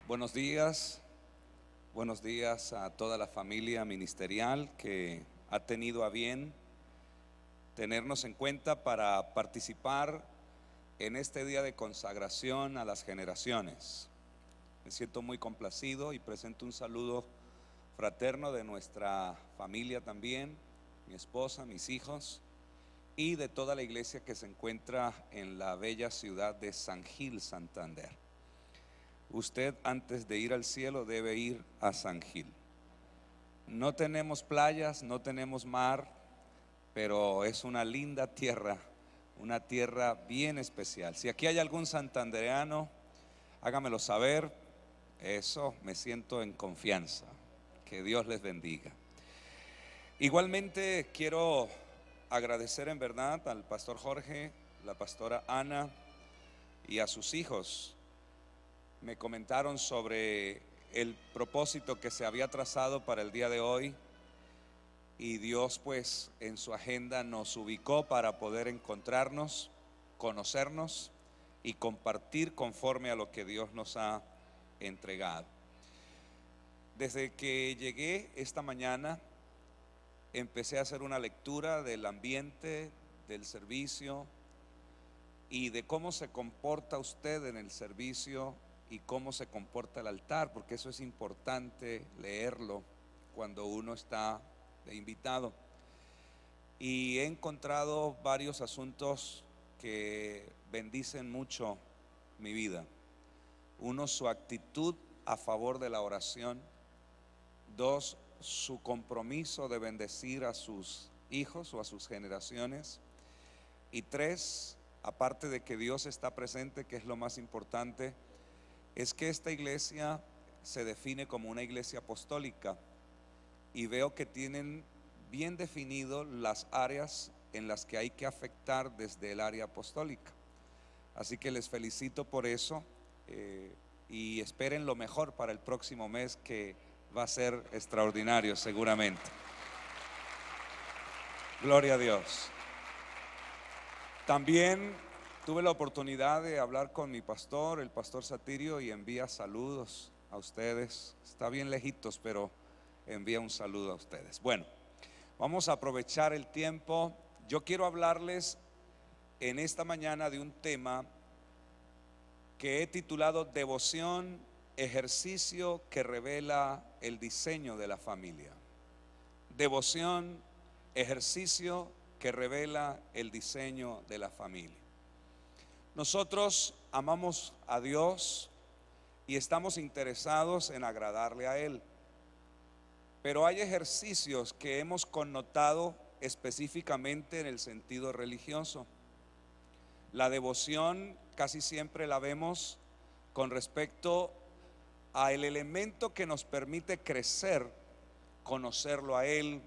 Buenos días a toda la familia ministerial que ha tenido a bien tenernos en cuenta para participar en este día de consagración a las generaciones. Me siento muy complacido y presento un saludo fraterno de nuestra familia también, mi esposa, mis hijos y de toda la iglesia que se encuentra en la bella ciudad de San Gil, Santander. Usted antes de ir al cielo debe ir a San Gil. No tenemos playas, no tenemos mar, pero es una linda tierra, una tierra bien especial. Si aquí hay algún santandereano, hágamelo saber. Eso, me siento en confianza. Que Dios les bendiga. Igualmente quiero agradecer en verdad al pastor Jorge, la pastora Ana y a sus hijos. Me comentaron sobre el propósito que se había trazado para el día de hoy y Dios pues en su agenda nos ubicó para poder encontrarnos, conocernos y compartir conforme a lo que Dios nos ha entregado. Desde que llegué esta mañana empecé a hacer una lectura del ambiente, del servicio y de cómo se comporta usted en el servicio y cómo se comporta el altar, porque eso es importante leerlo cuando uno está de invitado. Y he encontrado varios asuntos que bendicen mucho mi vida. Uno, su actitud a favor de la oración. Dos, su compromiso de bendecir a sus hijos o a sus generaciones. Y tres, aparte de que Dios está presente, que es lo más importante, es que esta iglesia se define como una iglesia apostólica y veo que tienen bien definido las áreas en las que hay que afectar desde el área apostólica. Así que les felicito por eso y esperen lo mejor para el próximo mes, que va a ser extraordinario seguramente. Gloria a Dios. También tuve la oportunidad de hablar con mi pastor, el pastor Satirio, y envía saludos a ustedes. Está bien lejitos, pero envía un saludo a ustedes. Bueno, vamos a aprovechar el tiempo. Yo quiero hablarles en esta mañana de un tema que he titulado Devoción, ejercicio que revela el diseño de la familia. Devoción, ejercicio que revela el diseño de la familia. Nosotros amamos a Dios y estamos interesados en agradarle a Él, pero hay ejercicios que hemos connotado específicamente en el sentido religioso. La devoción casi siempre la vemos con respecto a el elemento que nos permite crecer, conocerlo a Él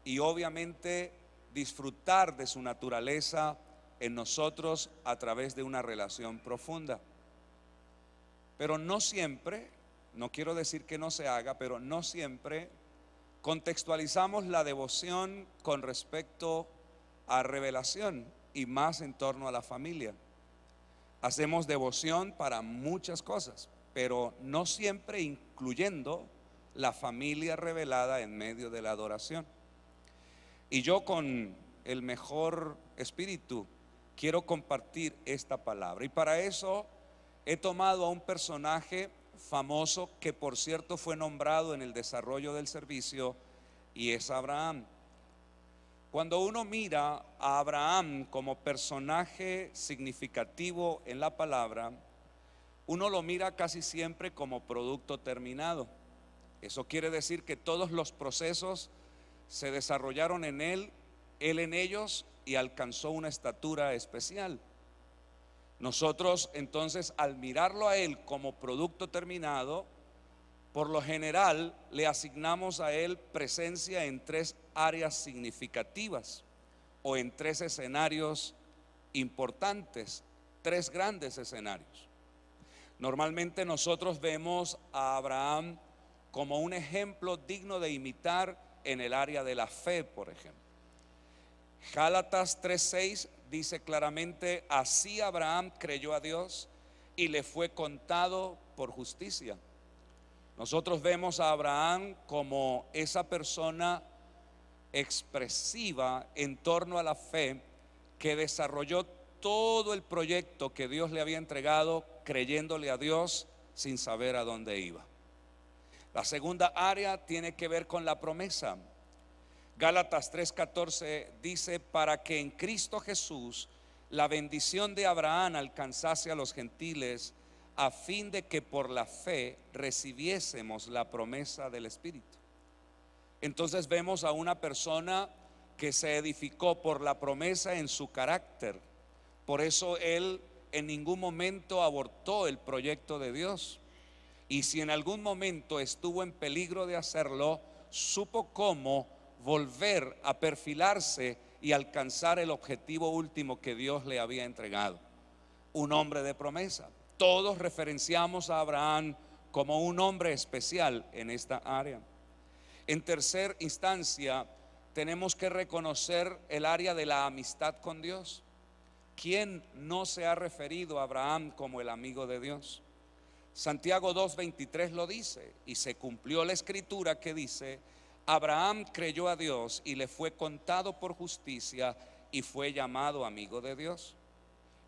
y obviamente disfrutar de su naturaleza en nosotros a través de una relación profunda. Pero no siempre, no quiero decir que no se haga, pero no siempre contextualizamos la devoción con respecto a revelación y más en torno a la familia. Hacemos devoción para muchas cosas, pero no siempre incluyendo la familia revelada en medio de la adoración. Y yo con el mejor espíritu quiero compartir esta palabra, y para eso he tomado a un personaje famoso que por cierto fue nombrado en el desarrollo del servicio, y es Abraham. Cuando uno mira a Abraham como personaje significativo en la palabra, uno lo mira casi siempre como producto terminado. Eso quiere decir que todos los procesos se desarrollaron en él en ellos, y alcanzó una estatura especial. Nosotros entonces, al mirarlo a él como producto terminado, por lo general le asignamos a él presencia en tres áreas significativas o en tres escenarios importantes, tres grandes escenarios. Normalmente nosotros vemos a Abraham como un ejemplo digno de imitar en el área de la fe, por ejemplo. Gálatas 3:6 dice claramente: así Abraham creyó a Dios y le fue contado por justicia. Nosotros vemos a Abraham como esa persona expresiva en torno a la fe que desarrolló todo el proyecto que Dios le había entregado, creyéndole a Dios sin saber a dónde iba. La segunda área tiene que ver con la promesa. Gálatas 3:14 dice: para que en Cristo Jesús la bendición de Abraham alcanzase a los gentiles, a fin de que por la fe recibiésemos la promesa del Espíritu. Entonces vemos a una persona que se edificó por la promesa en su carácter. Por eso él en ningún momento abortó el proyecto de Dios. Y si en algún momento estuvo en peligro de hacerlo, supo cómo volver a perfilarse y alcanzar el objetivo último que Dios le había entregado. Un hombre de promesa. Todos referenciamos a Abraham como un hombre especial en esta área. En tercer instancia, tenemos que reconocer el área de la amistad con Dios. ¿Quién no se ha referido a Abraham como el amigo de Dios? Santiago 2:23 lo dice, y se cumplió la escritura que dice: Abraham creyó a Dios y le fue contado por justicia y fue llamado amigo de Dios.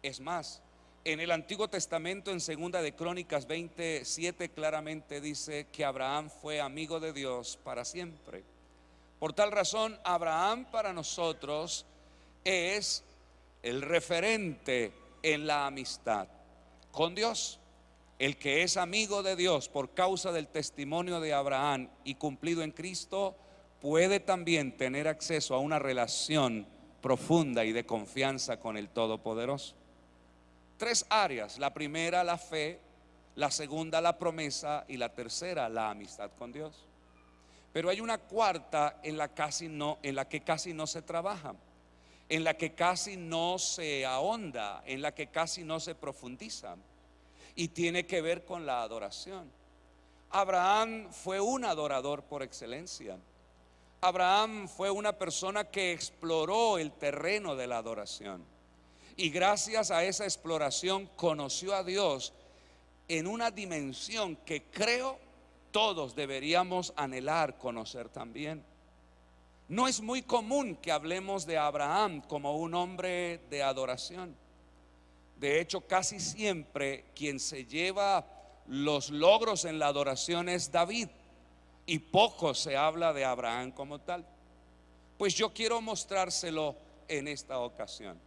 Es más, en el Antiguo Testamento, en Segunda de Crónicas 27, claramente dice que Abraham fue amigo de Dios para siempre. Por tal razón, Abraham para nosotros es el referente en la amistad con Dios. El que es amigo de Dios por causa del testimonio de Abraham y cumplido en Cristo, puede también tener acceso a una relación profunda y de confianza con el Todopoderoso. Tres áreas: la primera, la fe; la segunda, la promesa; y la tercera, la amistad con Dios. Pero hay una cuarta en la que casi no se trabaja, en la que casi no se ahonda, en la que casi no se profundiza, y tiene que ver con la adoración. Abraham fue un adorador por excelencia. Abraham fue una persona que exploró el terreno de la adoración, y gracias a esa exploración conoció a Dios en una dimensión que creo todos deberíamos anhelar conocer también. No es muy común que hablemos de Abraham como un hombre de adoración. De hecho, casi siempre quien se lleva los logros en la adoración es David, y poco se habla de Abraham como tal. Pues yo quiero mostrárselo en esta ocasión,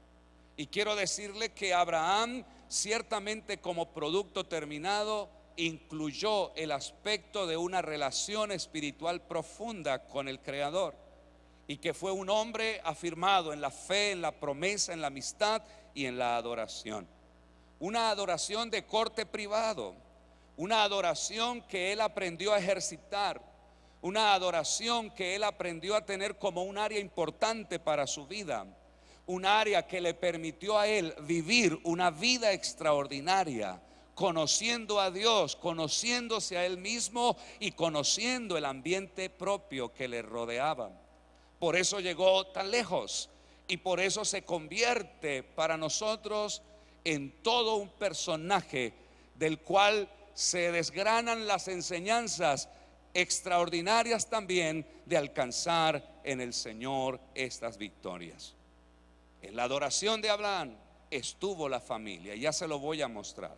y quiero decirle que Abraham, ciertamente como producto terminado, incluyó el aspecto de una relación espiritual profunda con el Creador, y que fue un hombre afirmado en la fe, en la promesa, en la amistad y en la adoración. Una adoración de corte privado, una adoración que él aprendió a ejercitar, una adoración que él aprendió a tener como un área importante para su vida, un área que le permitió a él vivir una vida extraordinaria, conociendo a Dios, conociéndose a él mismo y conociendo el ambiente propio que le rodeaba. Por eso llegó tan lejos, y por eso se convierte para nosotros en todo un personaje del cual se desgranan las enseñanzas extraordinarias también de alcanzar en el Señor estas victorias. En la adoración de Abraham estuvo la familia, ya se lo voy a mostrar.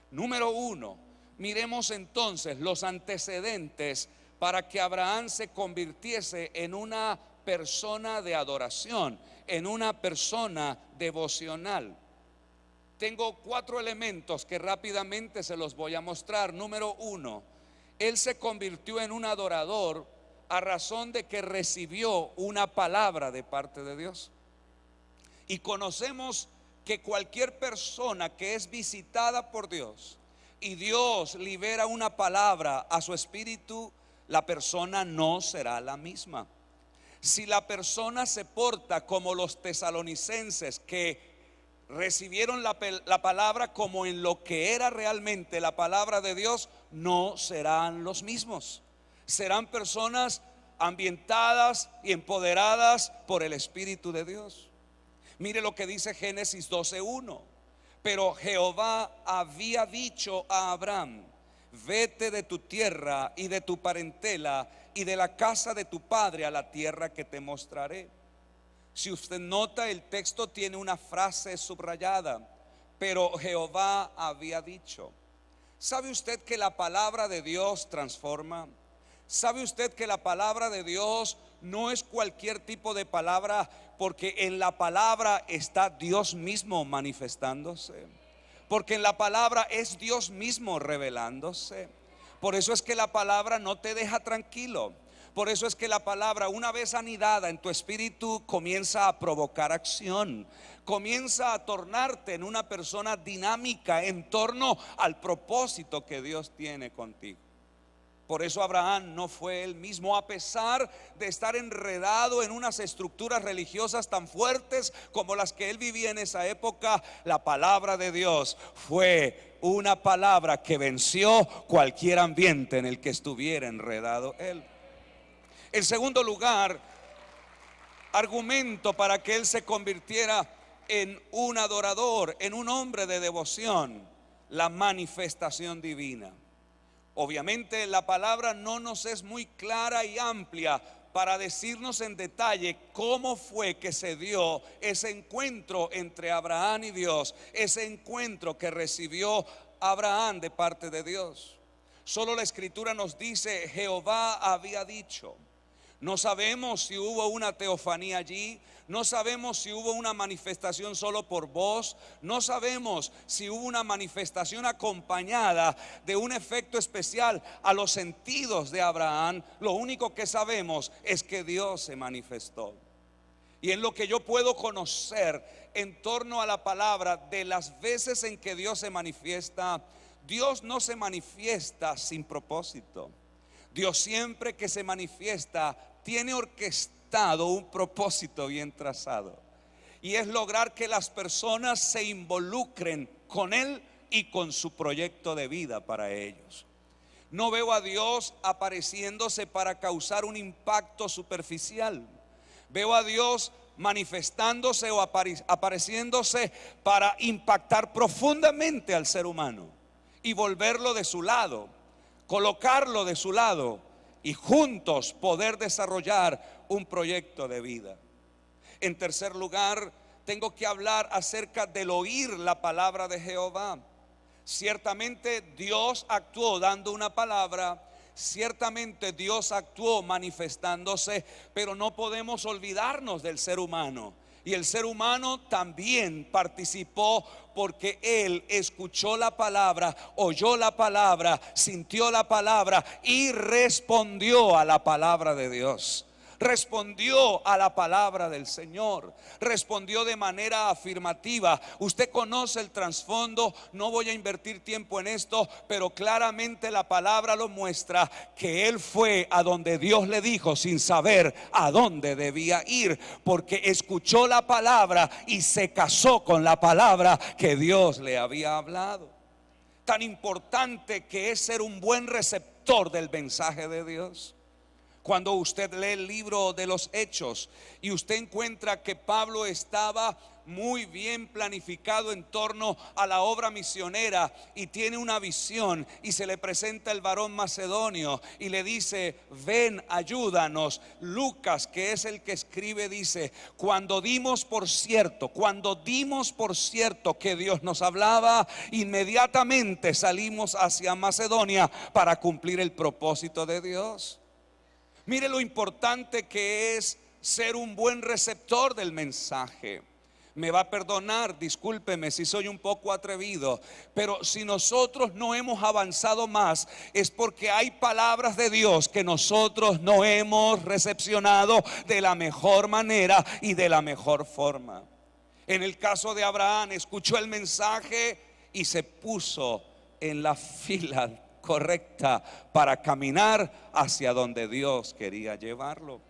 Número uno, miremos entonces los antecedentes para que Abraham se convirtiese en una persona de adoración, en una persona devocional. Tengo 4 elementos que rápidamente se los voy a mostrar. Número uno, él se convirtió en un adorador a razón de que recibió una palabra de parte de Dios. Y conocemos que cualquier persona que es visitada por Dios y Dios libera una palabra a su espíritu, la persona no será la misma. Si la persona se porta como los tesalonicenses, que recibieron la palabra como en lo que era realmente la palabra de Dios, no serán los mismos. Serán personas ambientadas y empoderadas por el Espíritu de Dios. Mire lo que dice Génesis 12:1. Pero Jehová había dicho a Abraham: vete de tu tierra y de tu parentela y de la casa de tu padre a la tierra que te mostraré. Si usted nota, el texto tiene una frase subrayada: pero Jehová había dicho. ¿Sabe usted que la palabra de Dios transforma? ¿Sabe usted que la palabra de Dios no es cualquier tipo de palabra? Porque en la palabra está Dios mismo manifestándose. Porque en la palabra es Dios mismo revelándose. Por eso es que la palabra no te deja tranquilo. Por eso es que la palabra, una vez anidada en tu espíritu, comienza a provocar acción. Comienza a tornarte en una persona dinámica en torno al propósito que Dios tiene contigo. Por eso Abraham no fue él mismo, a pesar de estar enredado en unas estructuras religiosas tan fuertes como las que él vivía en esa época. La palabra de Dios fue una palabra que venció cualquier ambiente en el que estuviera enredado él. En segundo lugar, argumento para que él se convirtiera en un adorador, en un hombre de devoción: la manifestación divina. Obviamente la palabra no nos es muy clara y amplia para decirnos en detalle cómo fue que se dio ese encuentro entre Abraham y Dios, ese encuentro que recibió Abraham de parte de Dios. Solo la escritura nos dice: Jehová había dicho. No sabemos si hubo una teofanía allí. No sabemos si hubo una manifestación solo por voz. No sabemos si hubo una manifestación acompañada de un efecto especial a los sentidos de Abraham. Lo único que sabemos es que Dios se manifestó. Y en lo que yo puedo conocer en torno a la palabra, de las veces en que Dios se manifiesta, Dios no se manifiesta sin propósito. Dios siempre que se manifiesta tiene orquestado un propósito bien trazado, y es lograr que las personas se involucren con Él y con su proyecto de vida para ellos. No veo a Dios apareciéndose para causar un impacto superficial. Veo a Dios manifestándose o apareciéndose para impactar profundamente al ser humano y volverlo de su lado, colocarlo de su lado y juntos poder desarrollar un proyecto de vida. En tercer lugar, tengo que hablar acerca del oír la palabra de Jehová. Ciertamente Dios actuó dando una palabra, ciertamente Dios actuó manifestándose, pero no podemos olvidarnos del ser humano. Y el ser humano también participó, porque él escuchó la palabra, oyó la palabra, sintió la palabra y respondió a la palabra de Dios. Respondió a la palabra del Señor, respondió de manera afirmativa. Usted conoce el trasfondo, no voy a invertir tiempo en esto, pero claramente la palabra lo muestra, que él fue a donde Dios le dijo sin saber a dónde debía ir, porque escuchó la palabra y se casó con la palabra que Dios le había hablado. Tan importante que es ser un buen receptor del mensaje de Dios. Cuando usted lee el libro de los Hechos y usted encuentra que Pablo estaba muy bien planificado en torno a la obra misionera y tiene una visión, y se le presenta el varón macedonio y le dice: ven, ayúdanos. Lucas, que es el que escribe, dice: cuando dimos por cierto que Dios nos hablaba, inmediatamente salimos hacia Macedonia para cumplir el propósito de Dios. Mire lo importante que es ser un buen receptor del mensaje. Me va a perdonar, discúlpeme si soy un poco atrevido, pero si nosotros no hemos avanzado más, es porque hay palabras de Dios que nosotros no hemos recepcionado de la mejor manera y de la mejor forma. En el caso de Abraham, escuchó el mensaje y se puso en la fila correcta para caminar hacia donde Dios quería llevarlo.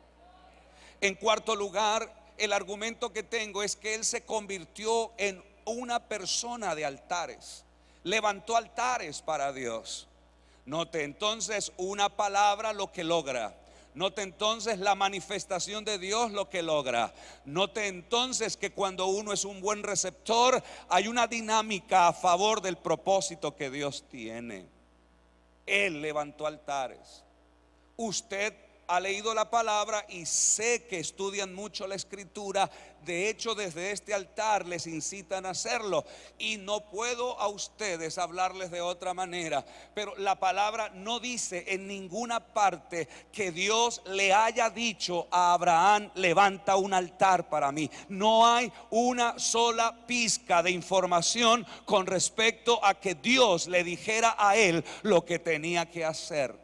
En cuarto lugar, el argumento que tengo es que él se convirtió en una persona de altares. Levantó altares para Dios. Note entonces una palabra lo que logra. Note entonces la manifestación de Dios lo que logra. Note entonces que cuando uno es un buen receptor, hay una dinámica a favor del propósito que Dios tiene. Él levantó altares. Usted ha leído la palabra y sé que estudian mucho la escritura. De hecho, desde este altar les incitan a hacerlo. Y no puedo a ustedes hablarles de otra manera. Pero la palabra no dice en ninguna parte que Dios le haya dicho a Abraham: levanta un altar para mí. No hay una sola pizca de información con respecto a que Dios le dijera a él lo que tenía que hacer.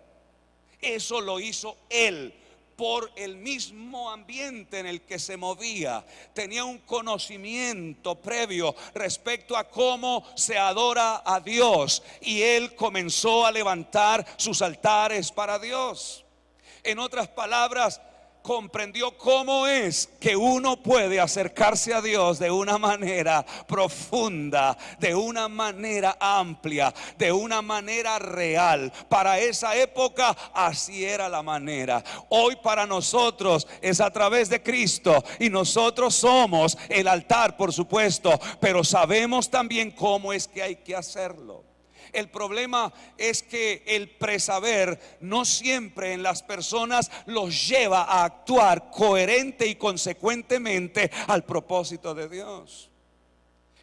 Eso lo hizo él por el mismo ambiente en el que se movía. Tenía un conocimiento previo respecto a cómo se adora a Dios, y él comenzó a levantar sus altares para Dios. En otras palabras, comprendió cómo es que uno puede acercarse a Dios de una manera profunda, de una manera amplia, de una manera real. Para esa época así era la manera. Hoy para nosotros es a través de Cristo, y nosotros somos el altar, por supuesto, pero sabemos también cómo es que hay que hacerlo. El problema es que el presaber no siempre en las personas los lleva a actuar coherente y consecuentemente al propósito de Dios.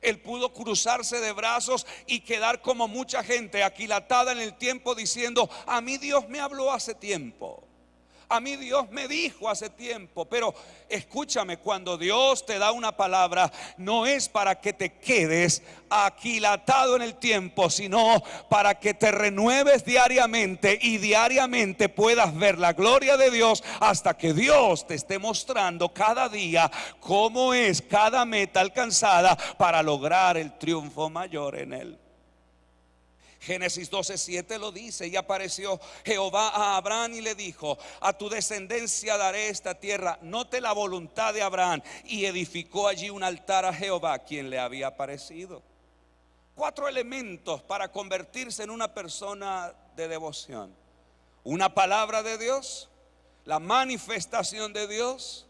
Él pudo cruzarse de brazos y quedar como mucha gente aquilatada en el tiempo, diciendo: a mí Dios me habló hace tiempo, a mí Dios me dijo hace tiempo. Pero escúchame, cuando Dios te da una palabra, no es para que te quedes aquilatado en el tiempo, sino para que te renueves diariamente y diariamente puedas ver la gloria de Dios, hasta que Dios te esté mostrando cada día cómo es cada meta alcanzada para lograr el triunfo mayor en él. Génesis 12:7 lo dice: y apareció Jehová a Abraham y le dijo: a tu descendencia daré esta tierra. Note la voluntad de Abraham: y edificó allí un altar a Jehová, quien le había aparecido. 4 elementos para convertirse en una persona de devoción: una palabra de Dios, la manifestación de Dios,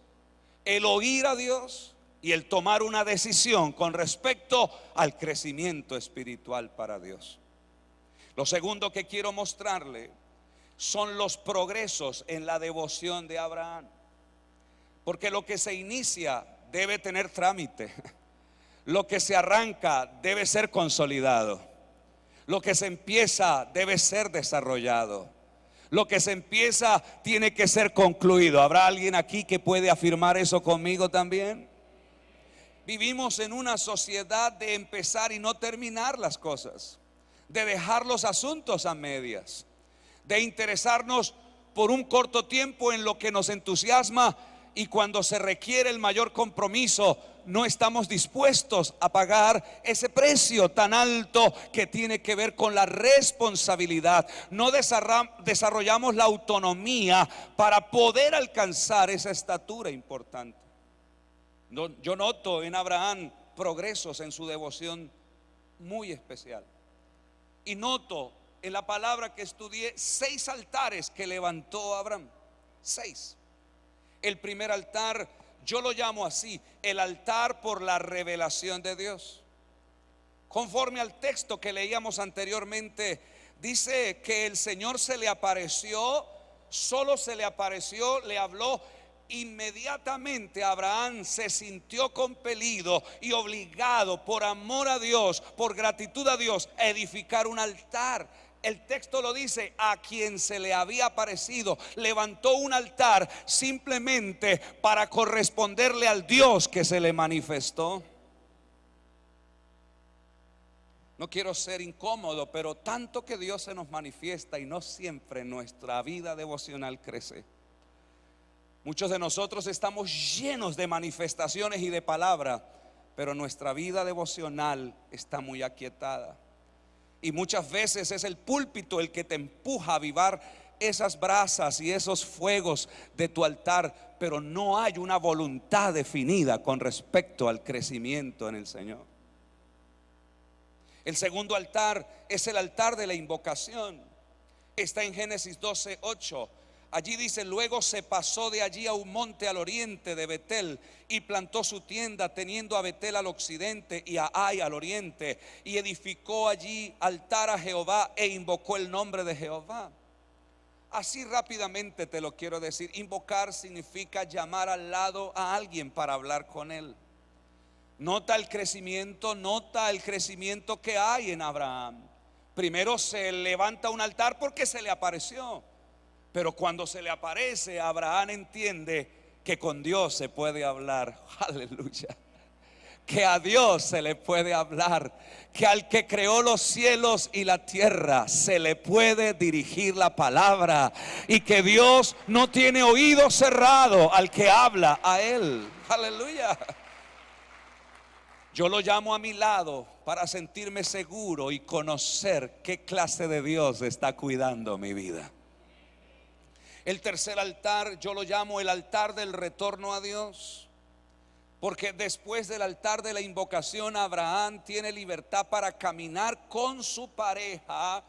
el oír a Dios y el tomar una decisión con respecto al crecimiento espiritual para Dios. Lo segundo que quiero mostrarle son los progresos en la devoción de Abraham. Porque lo que se inicia debe tener trámite. Lo que se arranca debe ser consolidado. Lo que se empieza debe ser desarrollado. Lo que se empieza tiene que ser concluido. ¿Habrá alguien aquí que puede afirmar eso conmigo también? Vivimos en una sociedad de empezar y no terminar las cosas, de dejar los asuntos a medias, de interesarnos por un corto tiempo en lo que nos entusiasma, y cuando se requiere el mayor compromiso no estamos dispuestos a pagar ese precio tan alto que tiene que ver con la responsabilidad. No desarrollamos la autonomía para poder alcanzar esa estatura importante. Yo noto en Abraham progresos en su devoción muy especial. Y noto en la palabra que estudié 6 altares que levantó Abraham. 6. El primer altar, yo lo llamo así: el altar por la revelación de Dios. Conforme al texto que leíamos anteriormente, dice que el Señor se le apareció, solo se le apareció, le habló. Inmediatamente Abraham se sintió compelido y obligado, por amor a Dios, por gratitud a Dios, a edificar un altar. El texto lo dice: a quien se le había aparecido. Levantó un altar simplemente para corresponderle al Dios que se le manifestó. No quiero ser incómodo, pero tanto que Dios se nos manifiesta y no siempre nuestra vida devocional crece. Muchos de nosotros estamos llenos de manifestaciones y de palabra, pero nuestra vida devocional está muy aquietada. Y muchas veces es el púlpito el que te empuja a avivar esas brasas y esos fuegos de tu altar, pero no hay una voluntad definida con respecto al crecimiento en el Señor. El segundo altar es el altar de la invocación. Está en Génesis 12:8. Allí dice: luego se pasó de allí a un monte al oriente de Betel y plantó su tienda, teniendo a Betel al occidente y a Ai al oriente, y edificó allí altar a Jehová e invocó el nombre de Jehová. Así rápidamente te lo quiero decir. Invocar significa llamar al lado a alguien para hablar con él. Nota el crecimiento que hay en Abraham. Primero se levanta un altar porque se le apareció. Pero cuando se le aparece, Abraham entiende que con Dios se puede hablar. Aleluya. Que a Dios se le puede hablar, que al que creó los cielos y la tierra se le puede dirigir la palabra, y que Dios no tiene oído cerrado al que habla a él. Aleluya. Yo lo llamo a mi lado para sentirme seguro y conocer qué clase de Dios está cuidando mi vida. El tercer altar yo lo llamo el altar del retorno a Dios. Porque después del altar de la invocación, Abraham tiene libertad para caminar con su pareja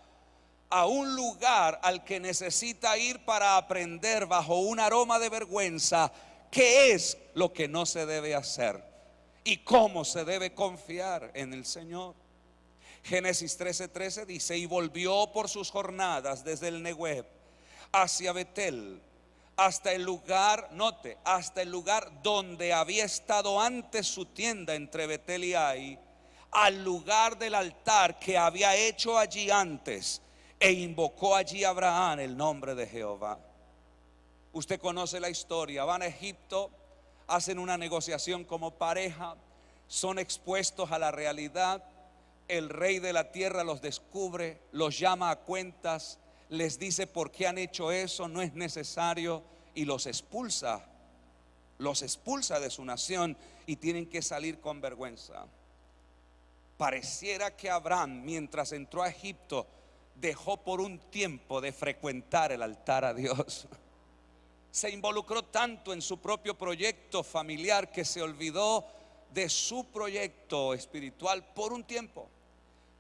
a un lugar al que necesita ir para aprender bajo un aroma de vergüenza qué es lo que no se debe hacer y cómo se debe confiar en el Señor. Génesis 13:13 dice: y volvió por sus jornadas desde el Negueb hacia Betel, hasta el lugar, note, hasta el lugar donde había estado antes su tienda entre Betel y Ai, al lugar del altar que había hecho allí antes, e invocó allí a Abraham el nombre de Jehová. Usted conoce la historia. Van a Egipto, hacen una negociación como pareja, son expuestos a la realidad. El rey de la tierra los descubre, los llama a cuentas, les dice por qué han hecho eso, no es necesario, y los expulsa de su nación, y tienen que salir con vergüenza. Pareciera que Abraham, mientras entró a Egipto, dejó por un tiempo de frecuentar el altar a Dios. Se involucró tanto en su propio proyecto familiar que se olvidó de su proyecto espiritual por un tiempo.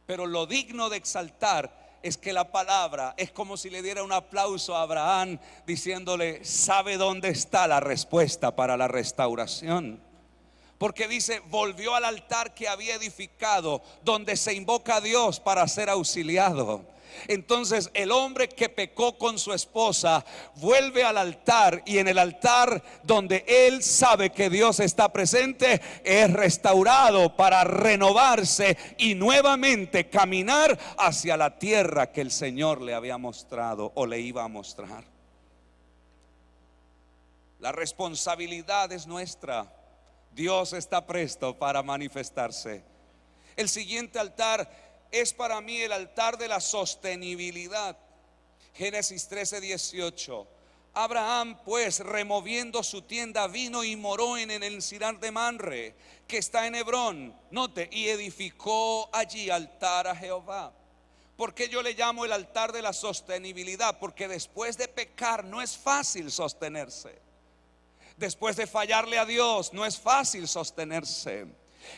Pero lo digno de exaltar es que la palabra es como si le diera un aplauso a Abraham, diciéndole: ¿sabe dónde está la respuesta para la restauración? Porque dice: volvió al altar que había edificado, donde se invoca a Dios para ser auxiliado. Entonces el hombre que pecó con su esposa vuelve al altar, y en el altar donde él sabe que Dios está presente, es restaurado para renovarse y nuevamente caminar hacia la tierra que el Señor le había mostrado o le iba a mostrar. La responsabilidad es nuestra. Dios está presto para manifestarse. El siguiente altar es para mí el altar de la sostenibilidad. Génesis 13:18. Abraham pues, removiendo su tienda, vino y moró en el encinar de Manre, que está en Hebrón. Note: y edificó allí altar a Jehová. ¿Por qué yo le llamo el altar de la sostenibilidad? Porque después de pecar no es fácil sostenerse. Después de fallarle a Dios no es fácil sostenerse.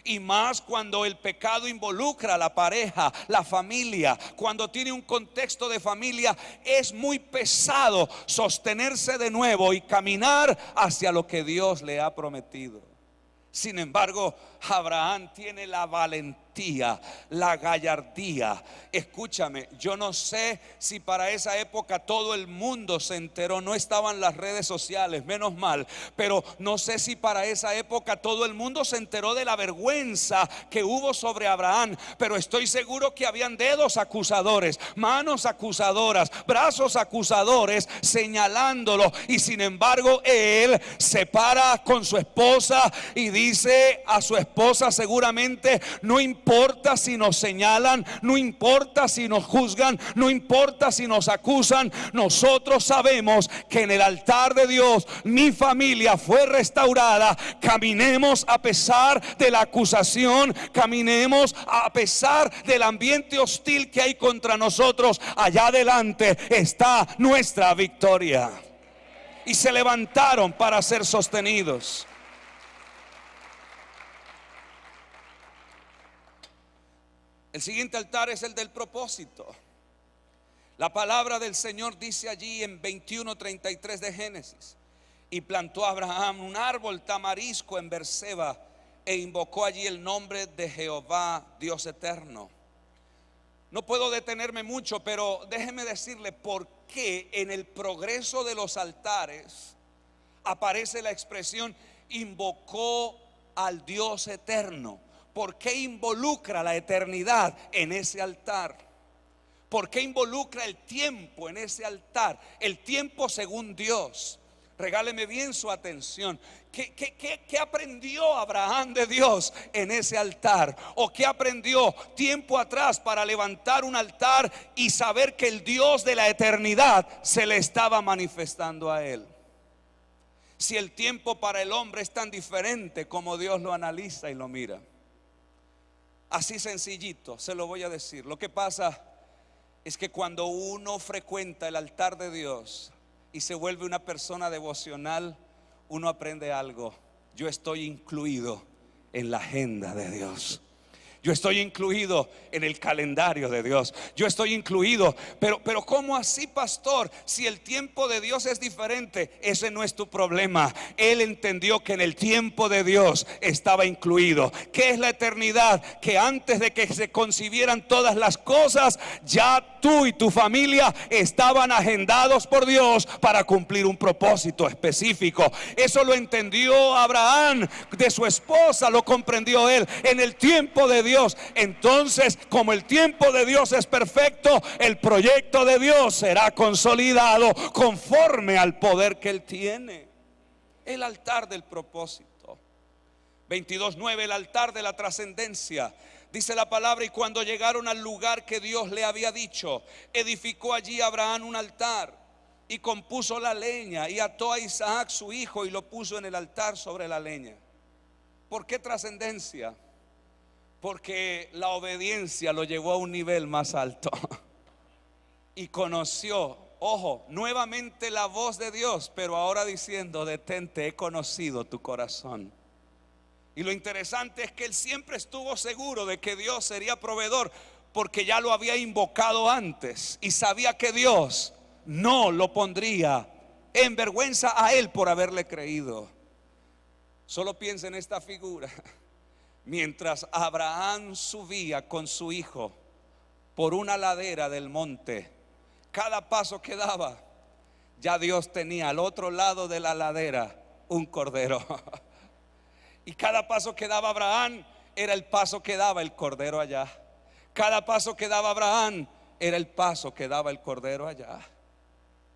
Y más cuando el pecado involucra a la pareja, la familia. Cuando tiene un contexto de familia, es muy pesado sostenerse de nuevo y caminar hacia lo que Dios le ha prometido. Sin embargo, Abraham tiene la valentía, la gallardía. Escúchame, yo no sé si para esa época todo el mundo se enteró. No estaban las redes sociales, menos mal. Pero no sé si para esa época todo el mundo se enteró de la vergüenza que hubo sobre Abraham. Pero estoy seguro que habían dedos acusadores, manos acusadoras, brazos acusadores señalándolo. Y sin embargo él se para con su esposa y dice a su esposa seguramente: no importa si nos señalan, no importa si nos juzgan, no importa si nos acusan, nosotros sabemos que en el altar de Dios mi familia fue restaurada. Caminemos a pesar de la acusación, caminemos a pesar del ambiente hostil que hay contra nosotros. Allá adelante está nuestra victoria. Y se levantaron para ser sostenidos. El siguiente altar es el del propósito. La palabra del Señor dice allí en 21:33 de Génesis: y plantó Abraham un árbol tamarisco en Berseba e invocó allí el nombre de Jehová, Dios eterno. No puedo detenerme mucho, pero déjeme decirle por qué en el progreso de los altares aparece la expresión invocó al Dios eterno. ¿Por qué involucra la eternidad en ese altar? ¿Por qué involucra el tiempo en ese altar? El tiempo según Dios. Regáleme bien su atención. ¿Qué aprendió Abraham de Dios en ese altar? ¿O qué aprendió tiempo atrás para levantar un altar y saber que el Dios de la eternidad se le estaba manifestando a él? Si el tiempo para el hombre es tan diferente como Dios lo analiza y lo mira. Así sencillito se lo voy a decir. Lo que pasa es que cuando uno frecuenta el altar de Dios y se vuelve una persona devocional, uno aprende algo. Yo estoy incluido en la agenda de Dios. Yo estoy incluido en el calendario de Dios. Yo estoy incluido. Pero ¿cómo así, pastor? Si el tiempo de Dios es diferente, ese no es tu problema. Él entendió que en el tiempo de Dios estaba incluido. ¿Qué es la eternidad? Que antes de que se concibieran todas las cosas, ya tú y tu familia estaban agendados por Dios para cumplir un propósito específico. Eso lo entendió Abraham de su esposa, lo comprendió él en el tiempo de Dios. Entonces, como el tiempo de Dios es perfecto, el proyecto de Dios será consolidado conforme al poder que Él tiene. El altar del propósito. 22:9, el altar de la trascendencia. Dice la palabra: y cuando llegaron al lugar que Dios le había dicho, edificó allí Abraham un altar y compuso la leña y ató a Isaac su hijo y lo puso en el altar sobre la leña. ¿Por qué trascendencia? Porque la obediencia lo llevó a un nivel más alto y conoció, ojo, nuevamente la voz de Dios, pero ahora diciendo: detente, he conocido tu corazón. Y lo interesante es que él siempre estuvo seguro de que Dios sería proveedor, porque ya lo había invocado antes y sabía que Dios no lo pondría en vergüenza a él por haberle creído. Solo piensa en esta figura. Mientras Abraham subía con su hijo por una ladera del monte, cada paso que daba, ya Dios tenía al otro lado de la ladera un cordero. Y cada paso que daba Abraham era el paso que daba el cordero allá. Cada paso que daba Abraham era el paso que daba el cordero allá.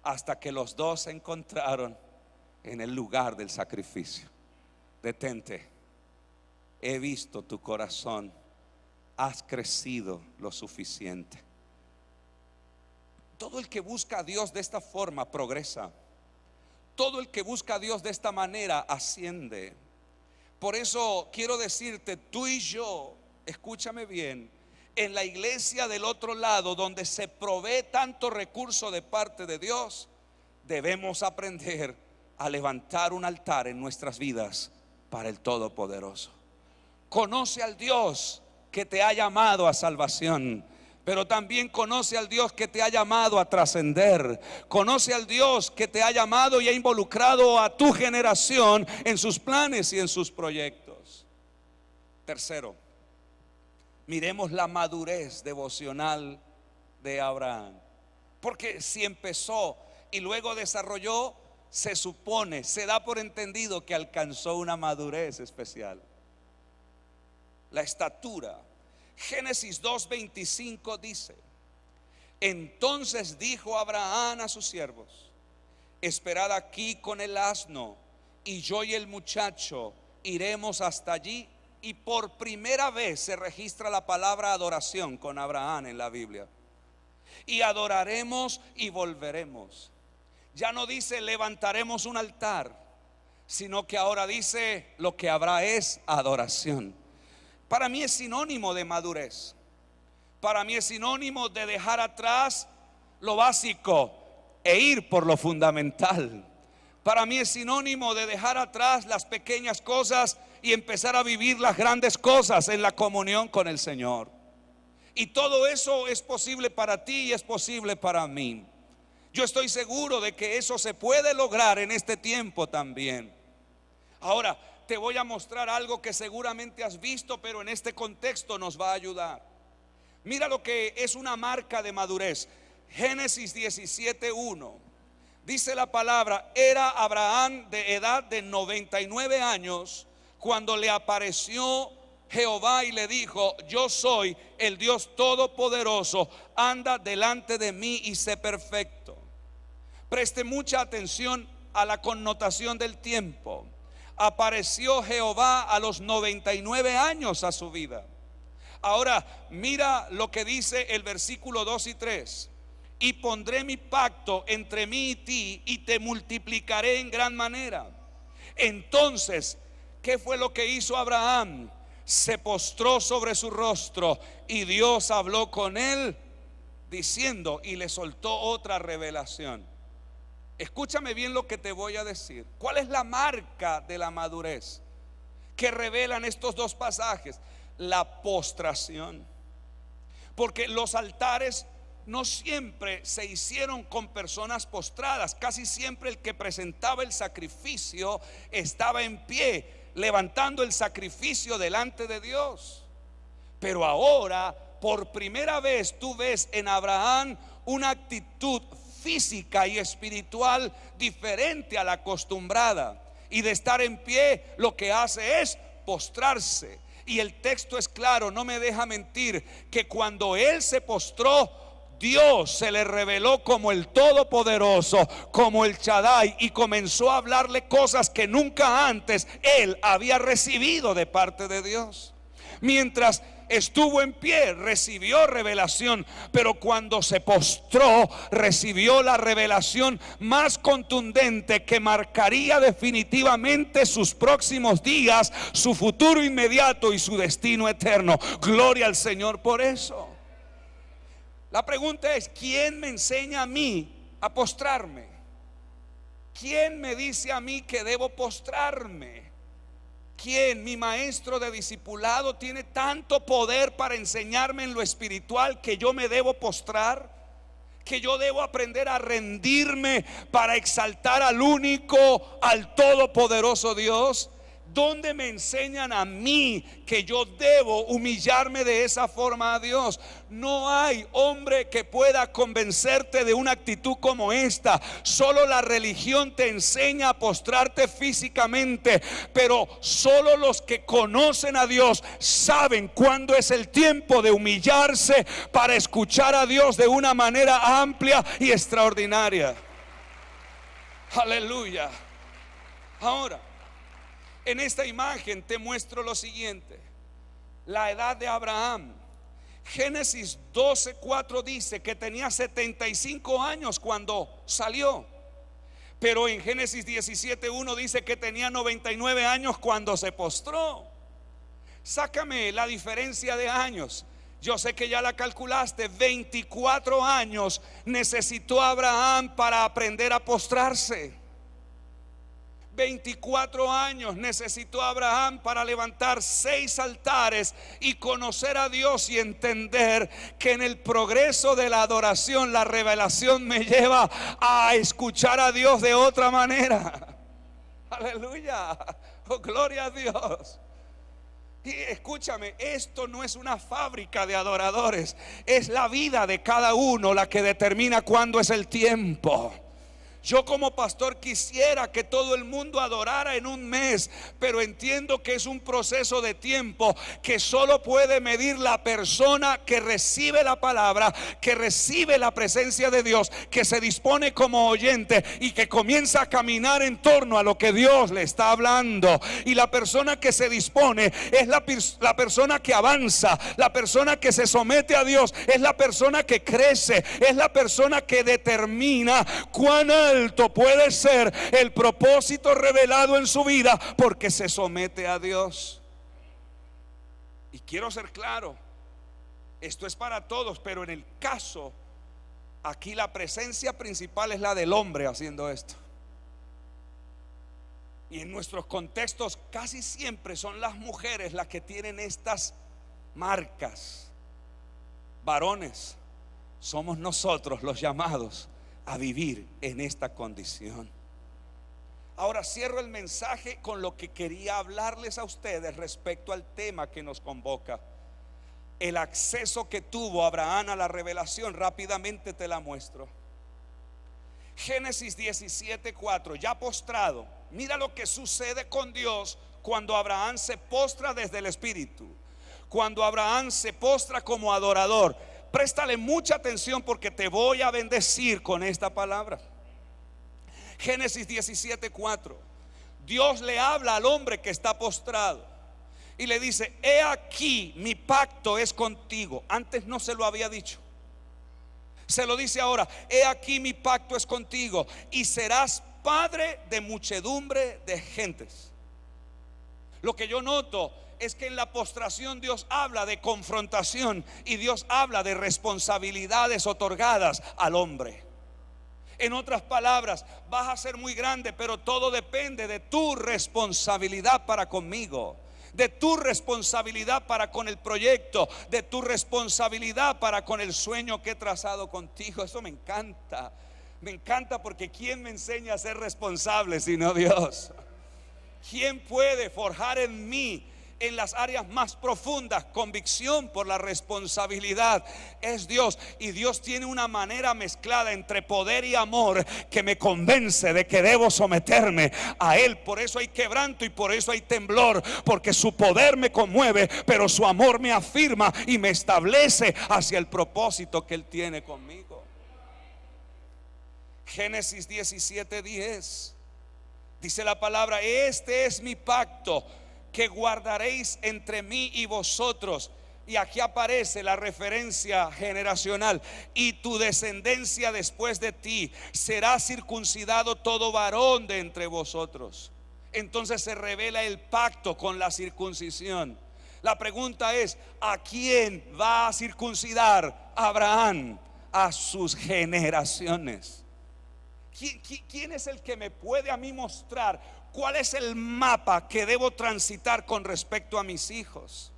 Hasta que los dos se encontraron en el lugar del sacrificio. Detente. He visto tu corazón, has crecido lo suficiente. Todo el que busca a Dios de esta forma progresa. Todo el que busca a Dios de esta manera asciende. Por eso quiero decirte, tú y yo, escúchame bien, en la iglesia del otro lado, donde se provee tanto recurso de parte de Dios, debemos aprender a levantar un altar en nuestras vidas para el Todopoderoso. Conoce al Dios que te ha llamado a salvación, pero también conoce al Dios que te ha llamado a trascender. Conoce al Dios que te ha llamado y ha involucrado a tu generación en sus planes y en sus proyectos. Tercero, miremos la madurez devocional de Abraham. Porque si empezó y luego desarrolló, se supone, se da por entendido que alcanzó una madurez especial. La estatura. Génesis 2:25 dice: entonces dijo Abraham a sus siervos: esperad aquí con el asno, y yo y el muchacho iremos hasta allí. Y por primera vez se registra la palabra adoración con Abraham en la Biblia. Y adoraremos y volveremos. Ya no dice levantaremos un altar, sino que ahora dice lo que habrá es adoración. Para mí es sinónimo de madurez. Para mí es sinónimo de dejar atrás lo básico e ir por lo fundamental. Para mí es sinónimo de dejar atrás las pequeñas cosas y empezar a vivir las grandes cosas en la comunión con el Señor. Y todo eso es posible para ti y es posible para mí. Yo estoy seguro de que eso se puede lograr en este tiempo también. Ahora te voy a mostrar algo que seguramente has visto, pero en este contexto nos va a ayudar. Mira lo que es una marca de madurez. Génesis 17:1. Dice la palabra: era Abraham de edad de 99 años cuando le apareció Jehová y le dijo: yo soy el Dios Todopoderoso, anda delante de mí y sé perfecto. Preste mucha atención a la connotación del tiempo. Apareció Jehová a los 99 años a su vida. Ahora mira lo que dice el versículo 2 y 3. Y pondré mi pacto entre mí y ti, y te multiplicaré en gran manera. Entonces, ¿qué fue lo que hizo Abraham? Se postró sobre su rostro, y Dios habló con él diciendo, y le soltó otra revelación. Escúchame bien lo que te voy a decir. ¿Cuál es la marca de la madurez que revelan estos dos pasajes? La postración. Porque los altares no siempre se hicieron con personas postradas. Casi siempre el que presentaba el sacrificio estaba en pie, levantando el sacrificio delante de Dios. Pero ahora, por primera vez, tú ves en Abraham una actitud física y espiritual diferente a la acostumbrada. Y de estar en pie, lo que hace es postrarse. Y el texto es claro, no me deja mentir, que cuando él se postró, Dios se le reveló como el Todopoderoso, como el Shaddai, y comenzó a hablarle cosas que nunca antes él había recibido de parte de Dios. Mientras estuvo en pie, recibió revelación, pero cuando se postró, recibió la revelación más contundente que marcaría definitivamente sus próximos días, su futuro inmediato y su destino eterno. Gloria al Señor por eso. La pregunta es: ¿quién me enseña a mí a postrarme? ¿Quién me dice a mí que debo postrarme? ¿Quién? Mi maestro de discipulado tiene tanto poder para enseñarme en lo espiritual que yo me debo postrar, que yo debo aprender a rendirme para exaltar al único, al todopoderoso Dios. ¿Dónde me enseñan a mí que yo debo humillarme de esa forma a Dios? No hay hombre que pueda convencerte de una actitud como esta. Solo la religión te enseña a postrarte físicamente, pero solo los que conocen a Dios saben cuándo es el tiempo de humillarse para escuchar a Dios de una manera amplia y extraordinaria. Aleluya. Ahora, en esta imagen te muestro lo siguiente: la edad de Abraham. Génesis 12:4 dice que tenía 75 años cuando salió, pero en Génesis 17:1 dice que tenía 99 años cuando se postró. Sácame la diferencia de años. Yo sé que ya la calculaste. 24 años necesitó Abraham para aprender a postrarse. 24 años necesitó Abraham para levantar 6 altares y conocer a Dios y entender que en el progreso de la adoración la revelación me lleva a escuchar a Dios de otra manera. Aleluya, oh, gloria a Dios. Y escúchame, esto no es una fábrica de adoradores, es la vida de cada uno la que determina cuándo es el tiempo. Yo como pastor quisiera que todo el mundo adorara en un mes, pero entiendo que es un proceso de tiempo que solo puede medir la persona que recibe la palabra, que recibe la presencia de Dios, que se dispone como oyente y que comienza a caminar en torno a lo que Dios le está hablando. Y la persona que se dispone es la persona que avanza, la persona que se somete a Dios, es la persona que crece, es la persona que determina cuán alto puede ser el propósito revelado en su vida, porque se somete a Dios. Y quiero ser claro, esto es para todos, pero en el caso aquí la presencia principal es la del hombre haciendo esto. Y en nuestros contextos casi siempre son las mujeres las que tienen estas marcas. Varones, somos nosotros los llamados a vivir en esta condición. Ahora cierro el mensaje con lo que quería hablarles a ustedes respecto al tema que nos convoca. El acceso que tuvo Abraham a la revelación. Rápidamente te la muestro. Génesis 17:4. Ya postrado, mira lo que sucede con Dios cuando Abraham se postra desde el Espíritu, cuando Abraham se postra como adorador. Préstale mucha atención porque te voy a bendecir con esta palabra. Génesis 17:4. Dios le habla al hombre que está postrado y le dice: he aquí mi pacto es contigo. Antes no se lo había dicho, se lo dice ahora: he aquí mi pacto es contigo y serás padre de muchedumbre de gentes. Lo que yo noto es que en la postración Dios habla de confrontación y Dios habla de responsabilidades otorgadas al hombre. En otras palabras, vas a ser muy grande, pero todo depende de tu responsabilidad para conmigo, de tu responsabilidad para con el proyecto, de tu responsabilidad para con el sueño que he trazado contigo. Eso me encanta. Me encanta porque ¿quién me enseña a ser responsable sino Dios? ¿Quién puede forjar en mí, en las áreas más profundas, convicción por la responsabilidad? Es Dios. Y Dios tiene una manera mezclada entre poder y amor que me convence de que debo someterme a Él. Por eso hay quebranto y por eso hay temblor, porque su poder me conmueve, pero su amor me afirma y me establece hacia el propósito que Él tiene conmigo. Génesis 17:10 dice la palabra: este es mi pacto que guardaréis entre mí y vosotros. Y aquí aparece la referencia generacional: y tu descendencia después de ti, será circuncidado todo varón de entre vosotros. Entonces se revela el pacto con la circuncisión. La pregunta es: ¿a quién va a circuncidar Abraham? A sus generaciones. ¿Quién es el que me puede a mí mostrar cuál es el mapa que debo transitar con respecto a mis hijos?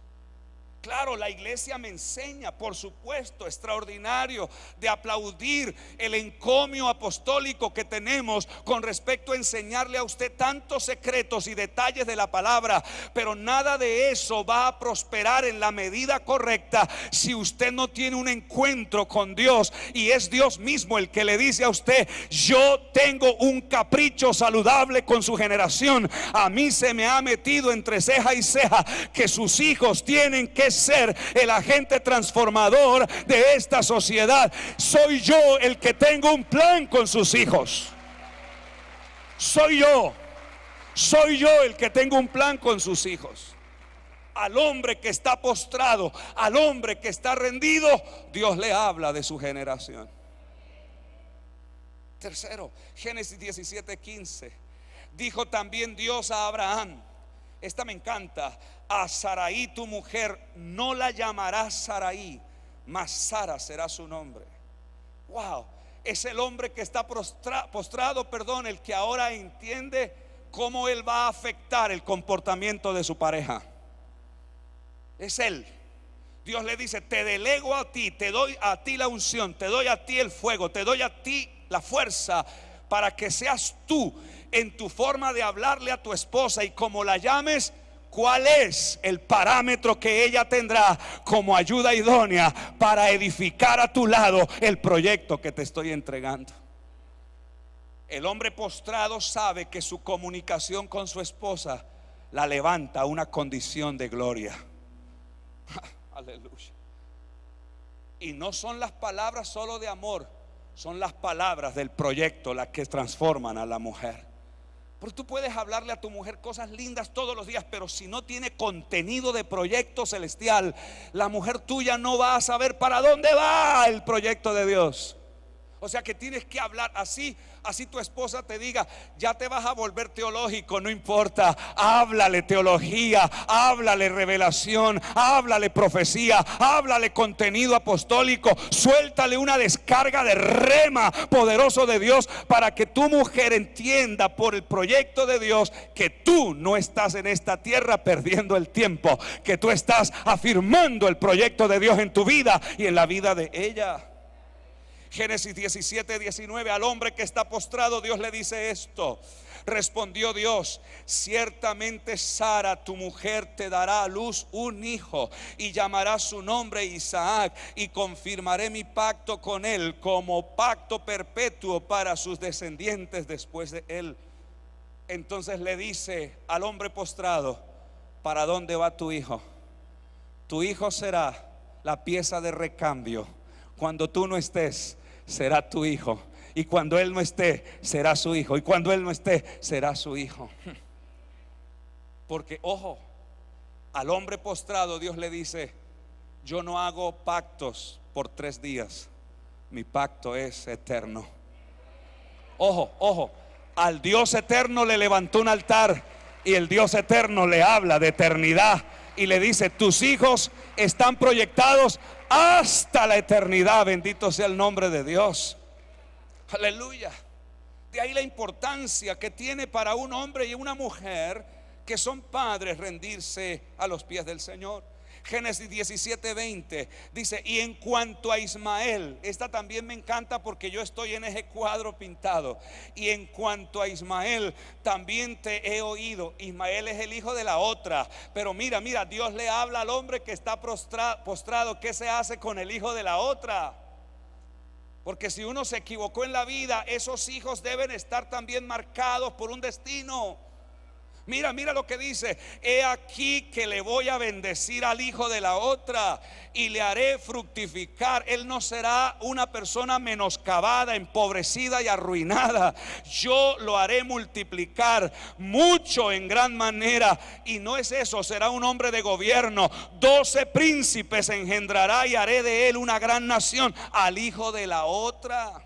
Claro, la iglesia me enseña, por supuesto, extraordinario, de aplaudir el encomio apostólico que tenemos con respecto a enseñarle a usted tantos secretos y detalles de la palabra. Pero nada de eso va a prosperar en la medida correcta si usted no tiene un encuentro con Dios. Y es Dios mismo el que le dice a usted: yo tengo un capricho saludable con su generación. A mí se me ha metido entre ceja y ceja que sus hijos tienen que ser el agente transformador de esta sociedad. Soy yo el que tengo un plan con sus hijos. Soy yo el que tengo un plan con sus hijos. Al hombre que está postrado, al hombre que está rendido, Dios le habla de su generación. Tercero, Génesis 17:15. Dijo también Dios a Abraham, esta me encanta: a Sarai tu mujer no la llamarás Sarai, mas Sara será su nombre. Wow, es el hombre que está postrado, el que ahora entiende cómo él va a afectar el comportamiento de su pareja. Es él. Dios le dice: te delego a ti, te doy a ti la unción, te doy a ti el fuego, te doy a ti la fuerza para que seas tú en tu forma de hablarle a tu esposa, y como la llames, ¿cuál es el parámetro que ella tendrá como ayuda idónea para edificar a tu lado el proyecto que te estoy entregando? El hombre postrado sabe que su comunicación con su esposa la levanta a una condición de gloria. Aleluya. Y no son las palabras solo de amor, son las palabras del proyecto las que transforman a la mujer. Porque tú puedes hablarle a tu mujer cosas lindas todos los días, pero si no tiene contenido de proyecto celestial, la mujer tuya no va a saber para dónde va el proyecto de Dios. O sea que tienes que hablar así. Así tu esposa te diga, ya te vas a volver teológico, no importa. Háblale teología, háblale revelación, háblale profecía, háblale contenido apostólico. Suéltale una descarga de rema poderoso de Dios, para que tu mujer entienda por el proyecto de Dios que tú no estás en esta tierra perdiendo el tiempo, que tú estás afirmando el proyecto de Dios en tu vida y en la vida de ella. Génesis 17:19, al hombre que está postrado Dios le dice esto. Respondió Dios: ciertamente Sara tu mujer te dará a luz un hijo y llamará su nombre Isaac, y confirmaré mi pacto con él como pacto perpetuo para sus descendientes después de él. Entonces le dice al hombre postrado: ¿para dónde va tu hijo? Tu hijo será la pieza de recambio. Cuando tú no estés, será tu hijo. Y cuando él no esté, será su hijo. Y cuando él no esté, será su hijo. Porque, ojo, al hombre postrado Dios le dice: yo no hago pactos por 3 días. Mi pacto es eterno. Ojo, ojo. Al Dios eterno le levantó un altar, y el Dios eterno le habla de eternidad y le dice: tus hijos están proyectados hasta la eternidad. Bendito sea el nombre de Dios. Aleluya. De ahí la importancia que tiene para un hombre y una mujer que son padres rendirse a los pies del Señor. Génesis 17:20 dice: y en cuanto a Ismael, esta también me encanta porque yo estoy en ese cuadro pintado. Y en cuanto a Ismael, también te he oído. Ismael es el hijo de la otra. Pero mira, Dios le habla al hombre que está postrado. ¿Qué se hace con el hijo de la otra? Porque si uno se equivocó en la vida, esos hijos deben estar también marcados por un destino. Mira lo que dice: he aquí que le voy a bendecir al hijo de la otra y le haré fructificar. Él no será una persona menoscabada, empobrecida y arruinada. Yo lo haré multiplicar mucho en gran manera. Y no es eso, será un hombre de gobierno. 12 príncipes engendrará y haré de él una gran nación. Al hijo de la otra.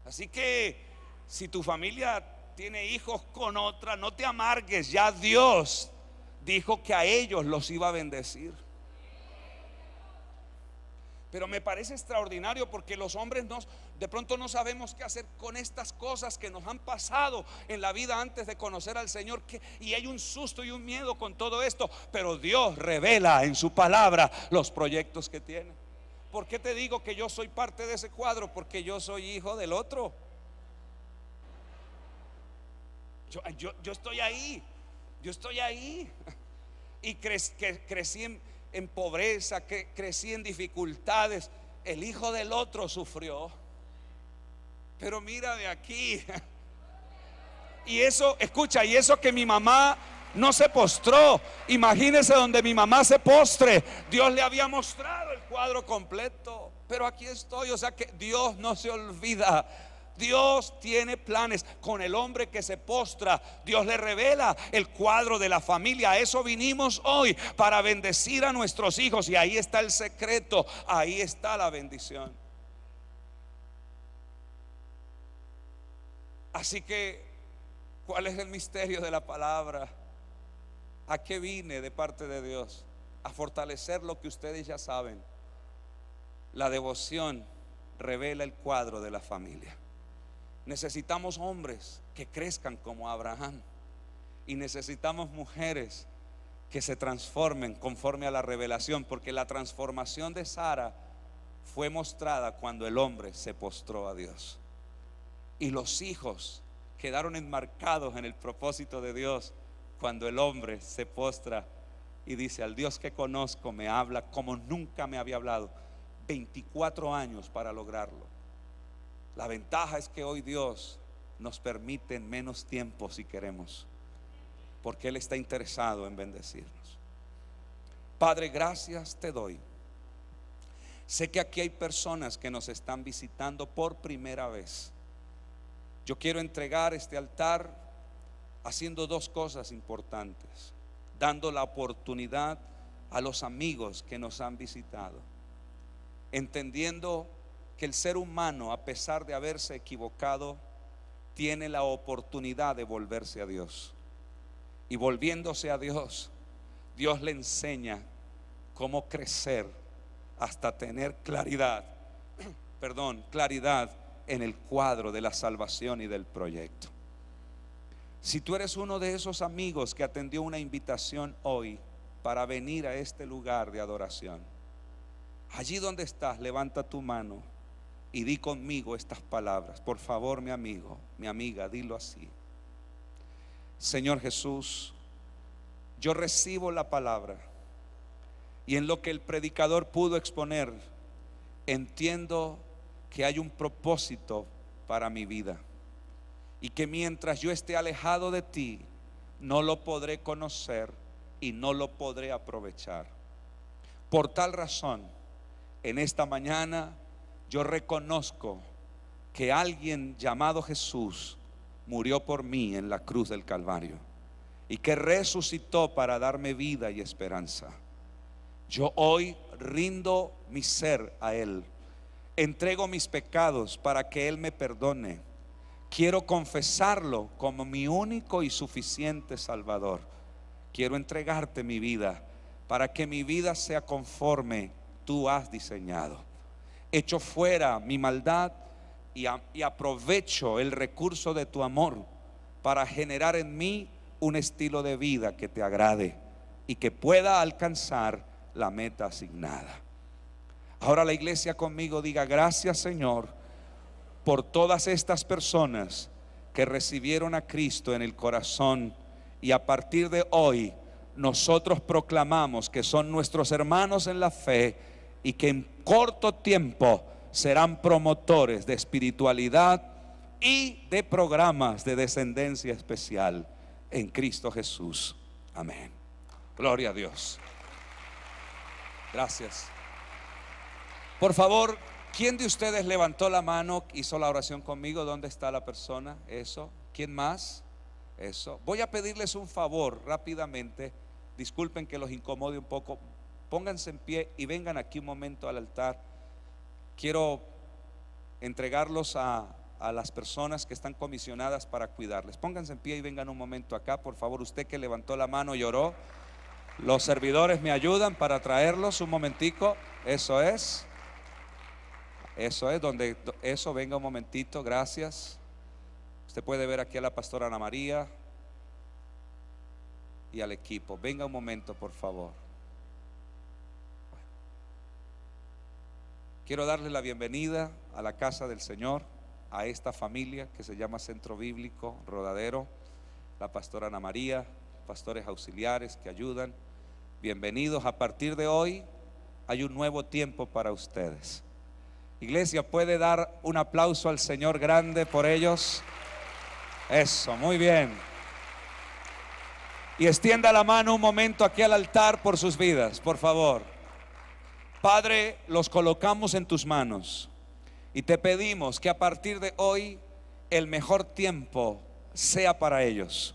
Así que si tu familia tiene hijos con otra, no te amargues. Ya Dios dijo que a ellos los iba a bendecir. Pero me parece extraordinario porque los hombres de pronto no sabemos qué hacer con estas cosas que nos han pasado en la vida antes de conocer al Señor, y hay un susto y un miedo con todo esto. Pero Dios revela en su palabra los proyectos que tiene. ¿Por qué te digo que yo soy parte de ese cuadro? Porque yo soy hijo del otro. Yo estoy ahí. Yo estoy ahí. Y crecí en pobreza, crecí en dificultades. El hijo del otro sufrió. Pero mira de aquí. Y eso, escucha, y eso que mi mamá no se postró. Imagínese donde mi mamá se postre. Dios le había mostrado el cuadro completo. Pero aquí estoy. O sea que Dios no se olvida. Dios tiene planes con el hombre que se postra. Dios le revela el cuadro de la familia. A eso vinimos hoy, para bendecir a nuestros hijos. Y ahí está el secreto, ahí está la bendición. Así que, ¿cuál es el misterio de la palabra? ¿A qué vine de parte de Dios? A fortalecer lo que ustedes ya saben. La devoción revela el cuadro de la familia. Necesitamos hombres que crezcan como Abraham, y necesitamos mujeres que se transformen conforme a la revelación, porque la transformación de Sara fue mostrada cuando el hombre se postró a Dios. Y los hijos quedaron enmarcados en el propósito de Dios cuando el hombre se postra y dice: al Dios que conozco me habla como nunca me había hablado. 24 años para lograrlo. La ventaja es que hoy Dios nos permite en menos tiempo si queremos, porque Él está interesado en bendecirnos. Padre, gracias te doy. Sé que aquí hay personas que nos están visitando por primera vez. Yo quiero entregar este altar haciendo 2 cosas importantes: dando la oportunidad a los amigos que nos han visitado, entendiendo que el ser humano, a pesar de haberse equivocado, tiene la oportunidad de volverse a Dios. Y volviéndose a Dios, Dios le enseña cómo crecer hasta tener claridad, claridad en el cuadro de la salvación y del proyecto. Si tú eres uno de esos amigos que atendió una invitación hoy para venir a este lugar de adoración, allí donde estás, levanta tu mano y di conmigo estas palabras. Por favor, mi amigo, mi amiga, dilo así: Señor Jesús, yo recibo la palabra, y en lo que el predicador pudo exponer, entiendo que hay un propósito para mi vida, y que mientras yo esté alejado de ti, no lo podré conocer y no lo podré aprovechar. Por tal razón, en esta mañana yo reconozco que alguien llamado Jesús murió por mí en la cruz del Calvario, y que resucitó para darme vida y esperanza. Yo hoy rindo mi ser a Él, entrego mis pecados para que Él me perdone. Quiero confesarlo como mi único y suficiente Salvador. Quiero entregarte mi vida para que mi vida sea conforme tú has diseñado. Echo fuera mi maldad y aprovecho el recurso de tu amor para generar en mí un estilo de vida que te agrade y que pueda alcanzar la meta asignada. Ahora la iglesia conmigo diga: gracias, Señor, por todas estas personas que recibieron a Cristo en el corazón, y a partir de hoy nosotros proclamamos que son nuestros hermanos en la fe y que en corto tiempo serán promotores de espiritualidad y de programas de descendencia especial en Cristo Jesús. Amén. Gloria a Dios. Gracias. Por favor, ¿quién de ustedes levantó la mano, hizo la oración conmigo? ¿Dónde está la persona? Eso. ¿Quién más? Eso. Voy a pedirles un favor rápidamente. Disculpen que los incomode un poco. Pónganse en pie y vengan aquí un momento al altar. Quiero entregarlos a las personas que están comisionadas para cuidarles. Pónganse en pie y vengan un momento acá, por favor. Usted que levantó la mano y oró, los servidores me ayudan para traerlos un momentico. Eso es, venga un momentito, gracias. Usted puede ver aquí a la pastora Ana María y al equipo. Venga un momento, por favor. Quiero darle la bienvenida a la casa del Señor, a esta familia que se llama Centro Bíblico Rodadero, la pastora Ana María, pastores auxiliares que ayudan. Bienvenidos. A partir de hoy hay un nuevo tiempo para ustedes. Iglesia, ¿puede dar un aplauso al Señor grande por ellos? Eso, muy bien. Y extienda la mano un momento aquí al altar por sus vidas, por favor. Padre, los colocamos en tus manos y te pedimos que a partir de hoy el mejor tiempo sea para ellos.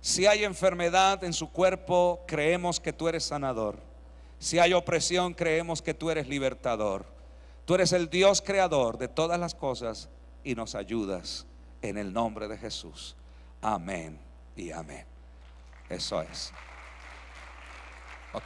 Si hay enfermedad en su cuerpo, creemos que tú eres sanador. Si hay opresión, creemos que tú eres libertador. Tú eres el Dios creador de todas las cosas y nos ayudas en el nombre de Jesús. Amén y amén. Eso es. Ok.